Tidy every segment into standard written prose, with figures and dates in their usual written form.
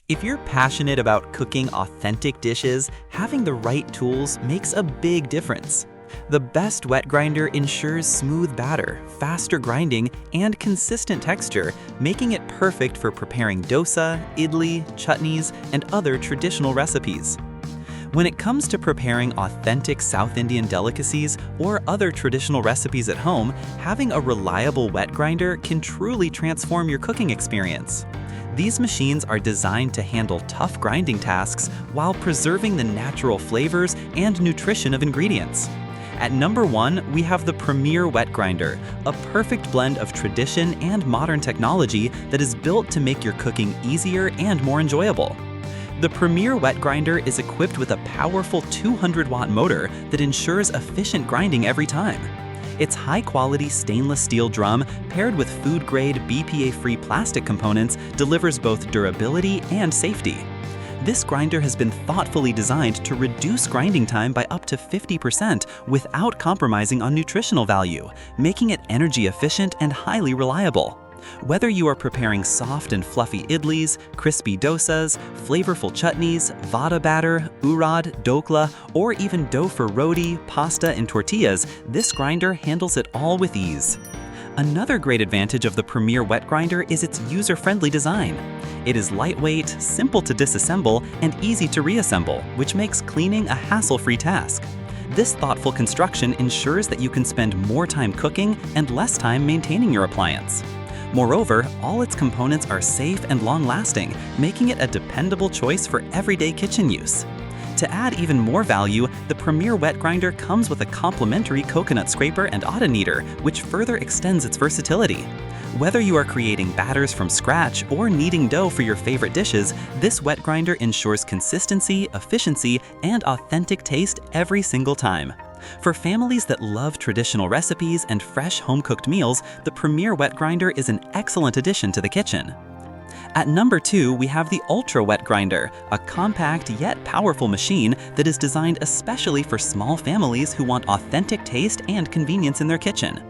If you're passionate about cooking authentic dishes, having the right tools makes a big difference. The best wet grinder ensures smooth batter, faster grinding, and consistent texture, making it perfect for preparing dosa, idli, chutneys, and other traditional recipes. When it comes to preparing authentic South Indian delicacies or other traditional recipes at home, having a reliable wet grinder can truly transform your cooking experience. These machines are designed to handle tough grinding tasks while preserving the natural flavors and nutrition of ingredients. At number 1, we have the Premier Wet Grinder, a perfect blend of tradition and modern technology that is built to make your cooking easier and more enjoyable. The Premier Wet Grinder is equipped with a powerful 200-watt motor that ensures efficient grinding every time. Its high-quality stainless steel drum, paired with food-grade BPA-free plastic components, delivers both durability and safety. This grinder has been thoughtfully designed to reduce grinding time by up to 50% without compromising on nutritional value, making it energy efficient and highly reliable. Whether you are preparing soft and fluffy idlis, crispy dosas, flavorful chutneys, vada batter, urad, dokla, or even dough for roti, pasta, and tortillas, this grinder handles it all with ease. Another great advantage of the Premier Wet Grinder is its user-friendly design. It is lightweight, simple to disassemble, and easy to reassemble, which makes cleaning a hassle-free task. This thoughtful construction ensures that you can spend more time cooking and less time maintaining your appliance. Moreover, all its components are safe and long-lasting, making it a dependable choice for everyday kitchen use. To add even more value, the Premier Wet Grinder comes with a complimentary coconut scraper and autokneader, which further extends its versatility. Whether you are creating batters from scratch or kneading dough for your favorite dishes, this wet grinder ensures consistency, efficiency, and authentic taste every single time. For families that love traditional recipes and fresh home-cooked meals, the Premier Wet Grinder is an excellent addition to the kitchen. At number 2, we have the Ultra Wet Grinder, a compact yet powerful machine that is designed especially for small families who want authentic taste and convenience in their kitchen.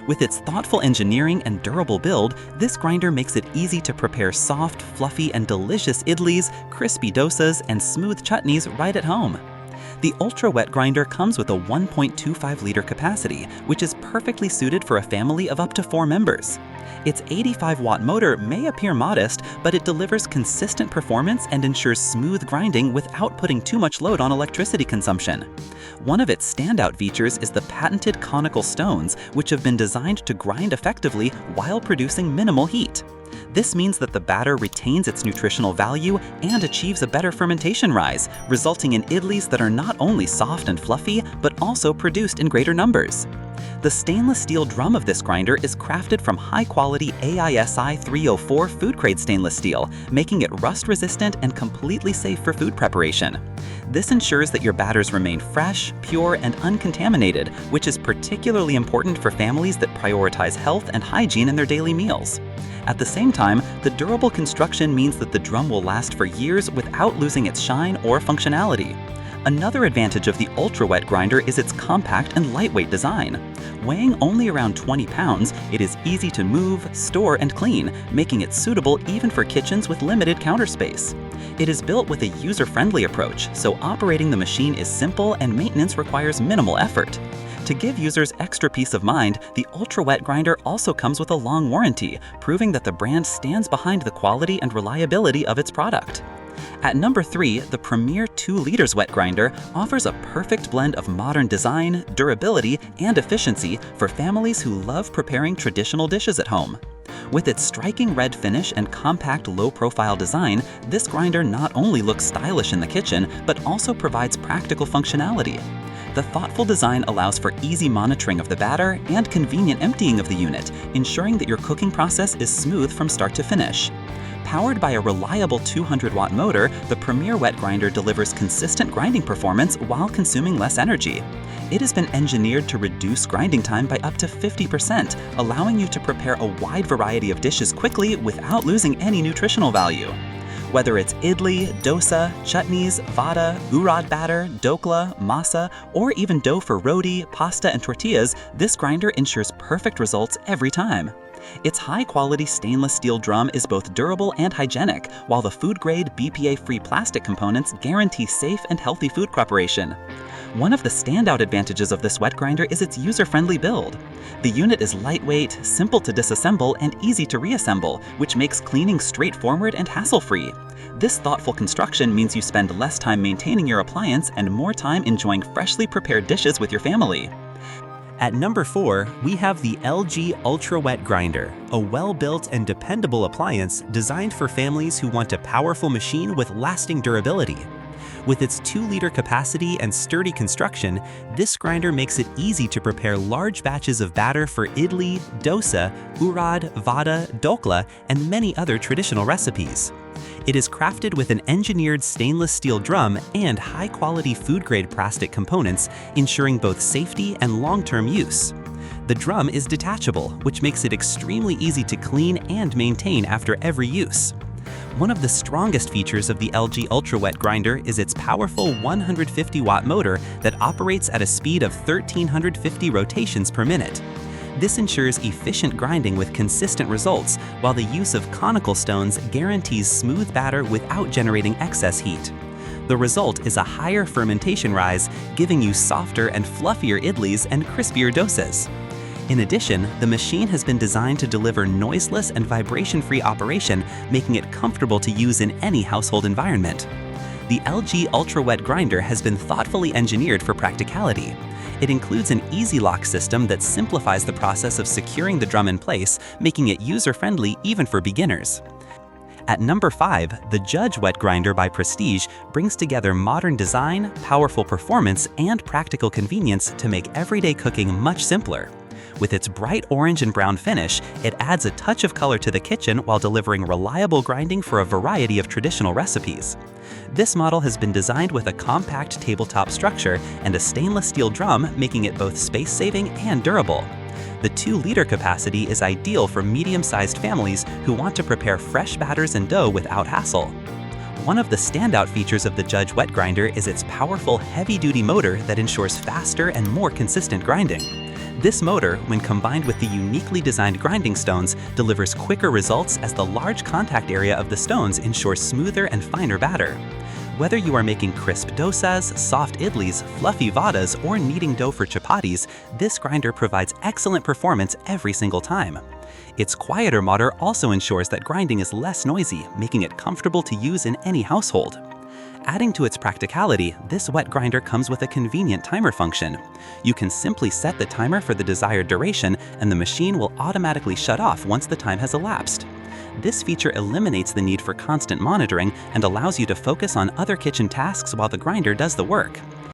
With its thoughtful engineering and durable build, this grinder makes it easy to prepare soft, fluffy, and delicious idlis, crispy dosas, and smooth chutneys right at home. The Ultra Wet Grinder comes with a 1.25-liter capacity, which is perfectly suited for a family of up to 4 members. Its 85-watt motor may appear modest, but it delivers consistent performance and ensures smooth grinding without putting too much load on electricity consumption. One of its standout features is the patented conical stones, which have been designed to grind effectively while producing minimal heat. This means that the batter retains its nutritional value and achieves a better fermentation rise, resulting in idlis that are not only soft and fluffy, but also produced in greater numbers. The stainless steel drum of this grinder is crafted from high-quality AISI 304 food-grade stainless steel, making it rust-resistant and completely safe for food preparation. This ensures that your batters remain fresh, pure, and uncontaminated, which is particularly important for families that prioritize health and hygiene in their daily meals. At the same time, the durable construction means that the drum will last for years without losing its shine or functionality. Another advantage of the Ultra Wet Grinder is its compact and lightweight design. Weighing only around 20 pounds, it is easy to move, store, and clean, making it suitable even for kitchens with limited counter space. It is built with a user-friendly approach, so operating the machine is simple and maintenance requires minimal effort. To give users extra peace of mind, the Ultra Wet Grinder also comes with a long warranty, proving that the brand stands behind the quality and reliability of its product. At number 3, the Premier 2 Litres Wet Grinder offers a perfect blend of modern design, durability, and efficiency for families who love preparing traditional dishes at home. With its striking red finish and compact low-profile design, this grinder not only looks stylish in the kitchen, but also provides practical functionality. The thoughtful design allows for easy monitoring of the batter and convenient emptying of the unit, ensuring that your cooking process is smooth from start to finish. Powered by a reliable 200-watt motor, the Premier Wet Grinder delivers consistent grinding performance while consuming less energy. It has been engineered to reduce grinding time by up to 50%, allowing you to prepare a wide variety of dishes quickly without losing any nutritional value. Whether it's idli, dosa, chutneys, vada, urad batter, dokla, masa, or even dough for roti, pasta, and tortillas, this grinder ensures perfect results every time. Its high-quality stainless steel drum is both durable and hygienic, while the food-grade BPA-free plastic components guarantee safe and healthy food preparation. One of the standout advantages of this wet grinder is its user-friendly build. The unit is lightweight, simple to disassemble, and easy to reassemble, which makes cleaning straightforward and hassle-free. This thoughtful construction means you spend less time maintaining your appliance and more time enjoying freshly prepared dishes with your family. At number 4, we have the Elgi Ultra Wet Grinder, a well-built and dependable appliance designed for families who want a powerful machine with lasting durability. With its 2-liter capacity and sturdy construction, this grinder makes it easy to prepare large batches of batter for idli, dosa, urad, vada, dokla, and many other traditional recipes. It is crafted with an engineered stainless steel drum and high-quality food-grade plastic components, ensuring both safety and long-term use. The drum is detachable, which makes it extremely easy to clean and maintain after every use. One of the strongest features of the Elgi Ultra Wet Grinder is its powerful 150-watt motor that operates at a speed of 1,350 rotations per minute. This ensures efficient grinding with consistent results, while the use of conical stones guarantees smooth batter without generating excess heat. The result is a higher fermentation rise, giving you softer and fluffier idlis and crispier dosas. In addition, the machine has been designed to deliver noiseless and vibration-free operation, making it comfortable to use in any household environment. The Elgi Ultra Wet Grinder has been thoughtfully engineered for practicality. It includes an easy lock system that simplifies the process of securing the drum in place, making it user-friendly even for beginners. At number 5, the Judge Wet Grinder by Prestige brings together modern design, powerful performance, and practical convenience to make everyday cooking much simpler. With its bright orange and brown finish, it adds a touch of color to the kitchen while delivering reliable grinding for a variety of traditional recipes. This model has been designed with a compact tabletop structure and a stainless steel drum, making it both space-saving and durable. The 2-liter capacity is ideal for medium-sized families who want to prepare fresh batters and dough without hassle. One of the standout features of the Judge Wet Grinder is its powerful heavy-duty motor that ensures faster and more consistent grinding. This motor, when combined with the uniquely designed grinding stones, delivers quicker results as the large contact area of the stones ensures smoother and finer batter. Whether you are making crisp dosas, soft idlis, fluffy vadas, or kneading dough for chapatis, this grinder provides excellent performance every single time. Its quieter motor also ensures that grinding is less noisy, making it comfortable to use in any household. Adding to its practicality, this wet grinder comes with a convenient timer function. You can simply set the timer for the desired duration, and the machine will automatically shut off once the time has elapsed. This feature eliminates the need for constant monitoring and allows you to focus on other kitchen tasks while the grinder does the work.